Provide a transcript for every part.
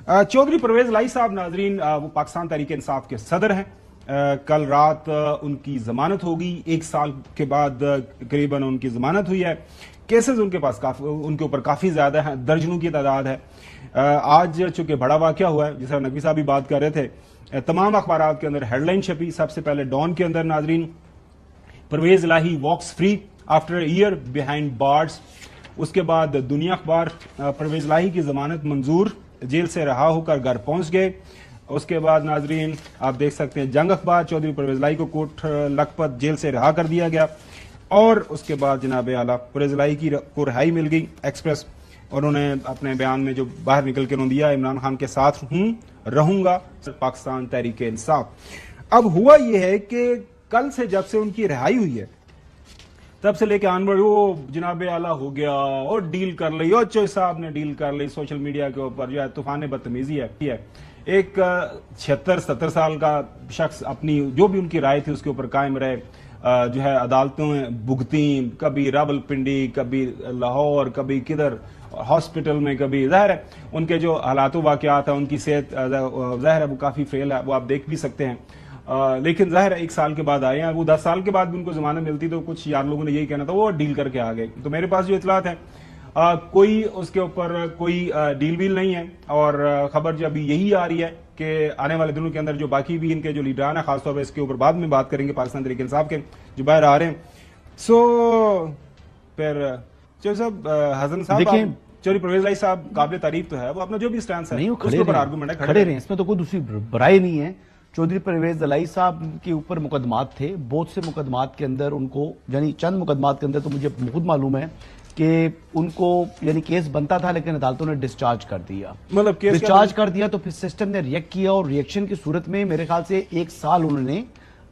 चौधरी परवेज लाई साहब नाजरीन वो पाकिस्तान तहरीक इंसाफ के सदर हैं। कल रात उनकी जमानत होगी, 1 साल के बाद करीबन उनकी जमानत हुई है। केसेस उनके पास उनके ऊपर काफी ज्यादा हैं, दर्जनों की तादाद है। आज चूंकि बड़ा वाकया हुआ है, जिस तरह नकवी साहब भी बात कर रहे थे, तमाम अखबार के अंदर हेडलाइन छपी। सबसे पहले डॉन के अंदर नाजरीन, Pervez Elahi walks free after year behind bars. उसके बाद दुनिया अखबार, परवेज इलाही की जमानत मंजूर, जेल से रहा होकर घर पहुंच गए। उसके बाद नाजरीन आप देख सकते हैं जंग अखबार, चौधरी परवेज इलाही को कोट लखपत जेल से रहा कर दिया गया। और उसके बाद जनाब आला परवेज इलाही को रिहाई मिल गई। एक्सप्रेस उन्होंने अपने बयान में जो बाहर निकल के उन्होंने दिया, इमरान खान के साथ हूं, रहूंगा, पाकिस्तान तहरीक इंसाफ। अब हुआ यह है कि कल से जब से उनकी रिहाई हुई है, तब से लेके आनवर वो जनाब आला हो गया और डील कर ली, और चौधरी साहब ने डील कर ली। सोशल मीडिया के ऊपर जो है तूफान बदतमीजी है। एक 76-70 साल का शख्स अपनी जो भी उनकी राय थी उसके ऊपर कायम रहे, जो है अदालतें भुगती, कभी रावलपिंडी, कभी लाहौर, कभी किधर हॉस्पिटल में, कभी ज़ाहिर है उनके जो हालात वाक़यात है, उनकी सेहत ज़ाहिर है वो काफ़ी फेल है, वो आप देख भी सकते हैं। लेकिन ज़ाहिर है 1 साल के बाद आए हैं, वो 10 साल के बाद भी उनको जमानत मिलती तो कुछ यार लोगों ने यही कहना था वो डील करके आ गए। तो मेरे पास जो इतलात है कोई उसके ऊपर कोई डील वील नहीं है, और खबर जो अभी यही आ रही है कि आने वाले दिनों के अंदर जो बाकी भी इनके जो लीडरान है, खासतौर पर इसके ऊपर बाद में बात करेंगे, पाकिस्तान तहरीक इंसाफ के जो बाहर आ रहे हैं। सो फिर चौधरी साहब, हसन साहब, चौधरी परवेज इलाही साहब काबिल तारीफ तो है, वो अपना जो भी स्टैंड है उसके ऊपर आर्गूमेंट है, खड़े रहे, इसमें तो कोई दूसरी बुराई नहीं है। चौधरी परवेज इलाही साहब के ऊपर मुकदमात थे, बहुत से मुकदमात के अंदर उनको, यानी चंद मुकदमात के अंदर तो मुझे खुद मालूम है कि उनको यानी केस बनता था, लेकिन अदालतों ने डिस्चार्ज कर दिया। मतलब डिस्चार्ज कर दिया तो फिर सिस्टम ने रिएक्ट किया, और रिएक्शन की सूरत में मेरे ख्याल से 1 साल उन्होंने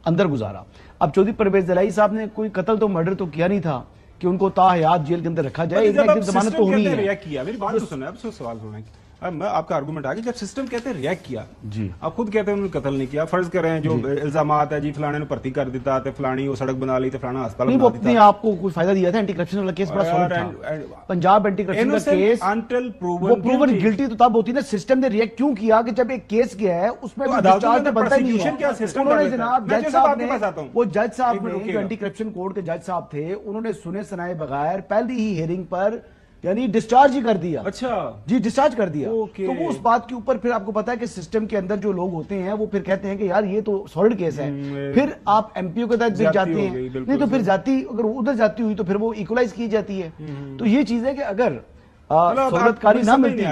अंदर गुजारा। अब चौधरी परवेज इलाही साहब ने कोई कत्ल तो मर्डर तो किया नहीं था कि उनको ताहयात जेल के अंदर रखा जाए, एक जमानत तो हुई है। मेरी बात तो सुना, अब सवाल सुना, अब मैं आपका आर्गूमेंट आ गया, जब सिस्टम कहते हैं रिएक्ट किया जी, आप खुद कहते हैं उन्होंने कत्ल नहीं किया, फर्ज कर रहे हैं जो इल्जामात है जी फलाने ने भर्ती कर देता है, फलानी वो सड़क बना ली, फलाना अस्पताल बना देता। नहीं, आपको कुछ फायदा दिया था, एंटी करप्शन वाला केस बड़ा सॉलिड था, पंजाब एंटी करप्शन का केस, अनटिल वो प्रूवन गिल्टी तो तब होती है ना। सिस्टम ने रिएक्ट क्यों किया कि जब एक केस गया है उसमें डिस्चार्ज तो बनता नहीं है। उन्होंने जनाब जज साहब ने, वो जज साहब ने जो एंटी करप्शन कोर्ट के जज साहब थे, उन्होंने सुने सुनाए बगैर पहली ही हियरिंग पर यानी डिस्चार्ज ही कर दिया। अच्छा जी, डिस्चार्ज कर दिया। तो वो उस बात के ऊपर फिर आपको पता है कि सिस्टम के अंदर जो लोग होते हैं वो फिर कहते हैं कि यार ये तो सॉलिड केस है, फिर आप एमपीओ के तहत भी जाते हैं, नहीं तो फिर जाती, अगर उधर जाती हुई तो फिर वो इक्वलाइज की जाती है। तो ये चीज है कि अगर सहूलतकारी ना मिलती,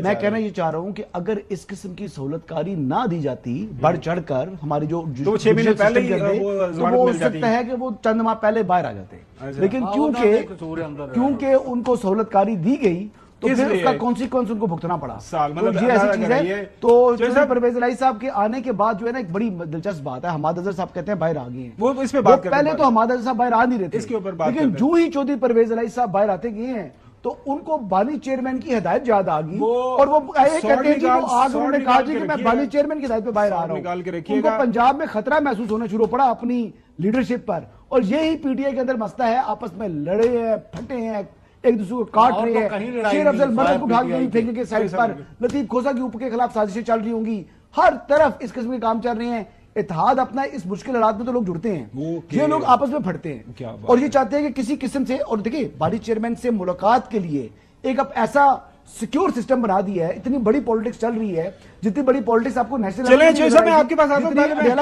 मैं कहना ये चाह रहा हूं कि अगर इस किस्म की सहूलतकारी ना दी जाती बढ़ चढ़कर हमारी जो 6 महीने पहले तो वो हो सकता है कि वो चंद माह पहले बाहर आ जाते। लेकिन क्योंकि उनको सहूलतकारी दी गई तो फिर उसका कॉन्सिक्वेंस उनको भुगतना पड़ा। मतलब ये ऐसी चीज है। तो चौधरी परवेज इलाही साहब के आने के बाद जो है ना, एक बड़ी दिलचस्प बात है, हमाद अजहर साहब कहते हैं बाहर आ गए हैं, वो इस पे बात करते हैं। पहले तो हमाद अजहर साहब बाहर आ नहीं रहे थे, इसके ऊपर बात, लेकिन जो ही चौधरी परवेज इलाही साहब बाहर आते गए हैं तो उनको बानी चेयरमैन की हिदायत याद आ गई, और वो कहते हैं कि आज उन्होंने कहा कि मैं बानी चेयरमैन की हिदायत पे बाहर आ रहा हूं। उनको पंजाब में खतरा महसूस होना शुरू पड़ा अपनी लीडरशिप पर, और यही पीटीआई के अंदर मसला है, आपस में लड़े हैं, फटे हैं, एक दूसरे को काट रहे हैं। शेर अफजल मदद उठा के फेंकेंगे साइड पर, लतीफ खोसा ग्रुप के खिलाफ साजिशें चल रही होंगी, हर तरफ इस किस्म के काम चल रहे हैं। इत्तेहाद अपना इस मुश्किल हालात में तो लोग जुड़ते हैं, ये लोग आपस में फटते हैं और ये चाहते हैं कि किसी किस्म से, और देखिए बानी चेयरमैन से मुलाकात के लिए एक अब ऐसा सिक्योर सिस्टम बना दिया है। इतनी बड़ी पॉलिटिक्स चल रही है, जितनी बड़ी पॉलिटिक्स आपको नेशनल चले मैं आपके पास आता हूं,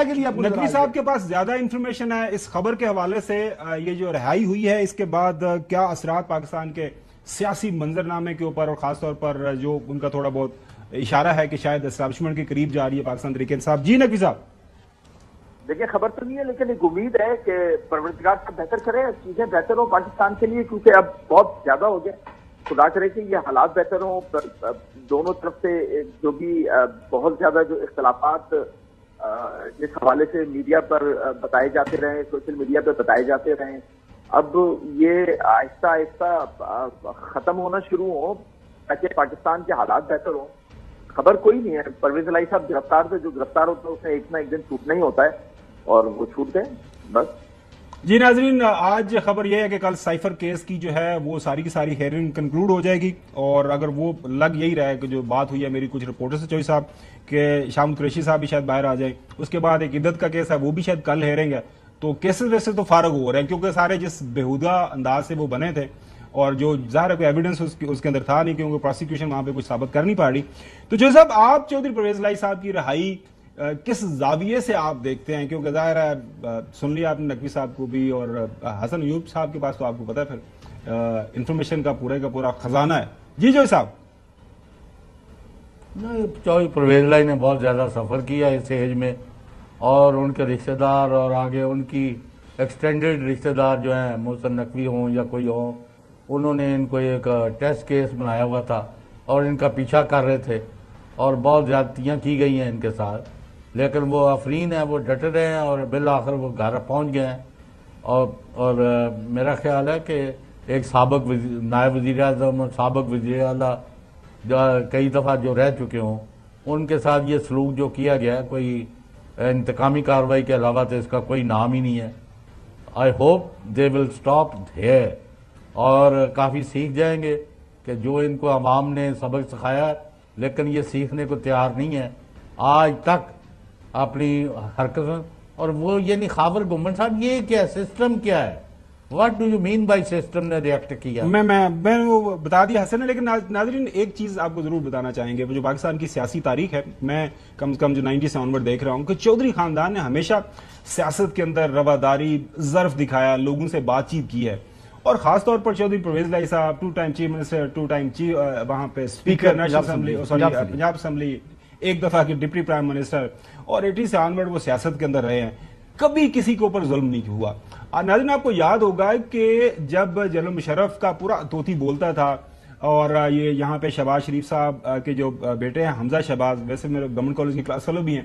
के लिए नकवी साहब के पास ज्यादा इंफॉर्मेशन है इस खबर के हवाले से। ये जो रिहाई हुई है इसके बाद क्या असरात पाकिस्तान के सियासी मंजरनामे के ऊपर, और खासतौर पर जो उनका थोड़ा बहुत इशारा है कि शायद एस्टैब्लिशमेंट के करीब जा रही है पाकिस्तान तहरीक इंसाफ। जी नकवी साहब, देखिए खबर तो नहीं है, लेकिन एक उम्मीद है कि परवरदिगार साहब बेहतर करे, चीजें बेहतर हो पाकिस्तान के लिए, क्योंकि अब बहुत ज्यादा हो गया। खुदा करे कि ये हालात बेहतर हो, दोनों तरफ से जो भी बहुत ज्यादा जो इख्तलाफात जिस हवाले से मीडिया पर बताए जाते रहे, सोशल मीडिया पर बताए जाते रहे, अब ये आहिस्ता आहिस्ता खत्म होना शुरू हो ताकि पाकिस्तान के हालात बेहतर हो। खबर कोई नहीं है, परवेज इलाही साहब गिरफ्तार थे, जो गिरफ्तार होता है उसने एक ना एक दिन छूटना ही होता है, और वो छूट गए बस। جی ناظرین، آج خبر یہ ہے کہ کل سائفر کیس کی جو ہے وہ ساری کی ساری ہیئرنگ کنکلوڈ ہو جائے گی، اور اگر وہ لگ یہی رہا ہے کہ جو بات ہوئی ہے میری کچھ رپورٹر سے چوئی صاحب کہ شام قریشی صاحب بھی شاید باہر آ جائیں، اس کے بعد ایک عدت کا کیس ہے وہ بھی شاید کل ہیئرنگ ہے، تو کیسز ویسے تو فارغ ہو رہے ہیں کیونکہ سارے جس بےہودہ انداز سے وہ بنے تھے اور جو ظاہر ہے کوئی ایویڈنس اس کے اندر تھا نہیں کیونکہ پروسیکیوشن وہاں پہ کچھ ثابت کر نہیں پا رہی۔ تو جو صاحب آپ چودھری پرویز الہی صاحب کی رہائی کس زاویے سے آپ دیکھتے ہیں؟ کیونکہ ظاہر ہے سن لیا آپ نے نقوی صاحب کو بھی، اور حسن ایوب صاحب کے پاس تو آپ کو پتا ہے پھر انفارمیشن کا پورا خزانہ ہے۔ جی جو صاحب، چودھری پرویز الہی نے بہت زیادہ سفر کیا اس ایج میں، اور ان کے رشتہ دار اور آگے ان کی ایکسٹینڈڈ رشتہ دار جو ہیں محسن نقوی ہوں یا کوئی ہوں، انہوں نے ان کو ایک ٹیسٹ کیس بنایا ہوا تھا اور ان کا پیچھا کر رہے تھے، اور بہت زیادتیاں کی گئی ہیں ان کے ساتھ، لیکن وہ آفرین ہیں، وہ ڈٹے رہے ہیں اور بالآخر وہ گھر پہنچ گئے ہیں۔ اور میرا خیال ہے کہ ایک سابق نائب وزیر اعظم اور سابق وزیر اعلیٰ جو کئی دفعہ جو رہ چکے ہوں، ان کے ساتھ یہ سلوک جو کیا گیا ہے کوئی انتقامی کارروائی کے علاوہ تو اس کا کوئی نام ہی نہیں ہے۔ I hope they will stop here, اور کافی سیکھ جائیں گے کہ جو ان کو عوام نے سبق سکھایا ہے لیکن یہ سیکھنے کو تیار نہیں ہے آج تک اپنی حرکتوں، اور وہ یعنی خاور گمن صاحب یہ کیا سسٹم کیا ہے؟ What do you mean by system نے ریئیکٹ کیا؟ میں وہ بتا دیا حسن ہے، لیکن ناظرین ایک چیز آپ کو ضرور بتانا چاہیں گے، جو پاکستان کی سیاسی تاریخ ہے، میں کم از کم جو 90 سے آنورڈ دیکھ رہا ہوں کہ چودھری خاندان نے ہمیشہ سیاست کے اندر رواداری، ظرف دکھایا، لوگوں سے بات چیت کی ہے، اور خاص طور پر چودھری پرویز الہی صاحب 2 ٹائم چیف منسٹر، 2 ٹائم وہاں پہ speaker national assembly, Punjab assembly, ایک دفعہ کی ڈپٹی پرائم منسٹر، اور 80 سے آنورڈ وہ سیاست کے اندر رہے ہیں، کبھی کسی کے اوپر ظلم نہیں ہوا۔ ناظرین آپ کو یاد ہوگا کہ جب جنرل مشرف کا پورا توتی بولتا تھا، اور یہ یہاں پہ شہباز شریف صاحب کے جو بیٹے ہیں حمزہ شہباز، ویسے میرے گورنمنٹ کالج کے کلاس فیلو بھی ہیں،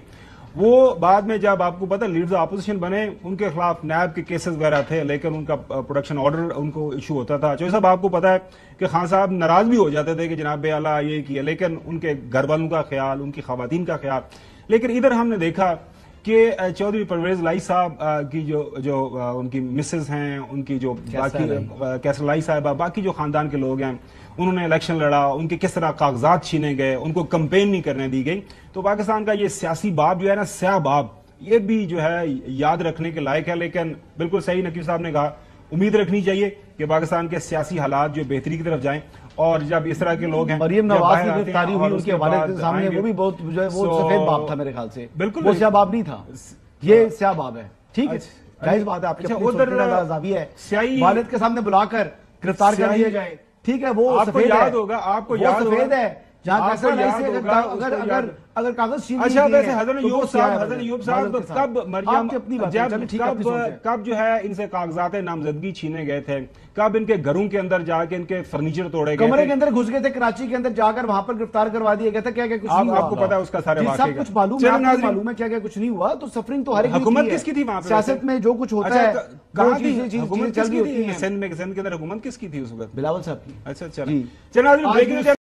وہ بعد میں جب آپ کو پتا لیڈرز اپوزیشن بنے، ان کے خلاف نیب کے کیسز وغیرہ تھے، لیکن ان کا پروڈکشن آرڈر ان کو ایشو ہوتا تھا۔ جو صاحب آپ کو پتا ہے کہ خان صاحب ناراض بھی ہو جاتے تھے کہ جناب اعلیٰ یہ کیا، لیکن ان کے گھر والوں کا خیال، ان کی خواتین کا خیال۔ لیکن ادھر ہم نے دیکھا کہ چودھری پرویز الہی صاحب کی جو ان کی مسز ہیں، ان کی جو باقی کیسر الہی صاحبہ، باقی جو خاندان کے لوگ ہیں، انہوں نے الیکشن لڑا، ان کے کس طرح کاغذات چھینے گئے، ان کو کمپین نہیں کرنے دی گئی۔ تو پاکستان کا یہ سیاسی باب جو ہے نا، سیاہ باب، یہ بھی جو ہے یاد رکھنے کے لائق ہے۔ لیکن بالکل صحیح نقوی صاحب نے کہا، امید رکھنی چاہیے کہ پاکستان کے سیاسی حالات جو بہتری کی طرف جائیں، اور جب اس طرح کے لوگ ہیں، مریم نواز کی گرفتاری ہوئی ان کے والد کے سامنے، وہ بھی بہت جو ہے وہ سفید باب تھا میرے خیال سے، بالکل وہ سیاہ باب نہیں تھا، یہ سیاہ باب ہے۔ ٹھیک ہے، جائز بات ہے، آپ کے اپنے زاویہ ہے، والد کے سامنے بلا کر گرفتار کر دیا جائے، ٹھیک ہے، وہ سفید ہے، آپ کو یاد ہوگا جہاں اگر کاغذ چھین اچھا ویسے حضرت ایوب صاحب کب جو ہے ان سے کاغذات نامزدگی چھینے گئے تھے، کب ان کے گھروں کے اندر جا کے ان کے فرنیچر توڑے گئے، کمرے کے اندر گھس گئے تھے، کراچی کے اندر جا کر وہاں پر گرفتار کروا دیا گیا تھا، کیا کچھ نہیں ہوا، آپ کو پتا ہے اس کا سارے واقعے سب کچھ معلوم ہے، کیا کچھ نہیں ہوا۔ تو سفرنگ تو ہر ایک حکومت کس کی تھی وہاں پہ؟ سیاست میں جو کچھ ہوتا ہے، حکومت کس کی تھی؟ سندھ کے اندر حکومت کس کی تھی اس وقت؟ بلاول صاحب کی۔ اچھا چلیں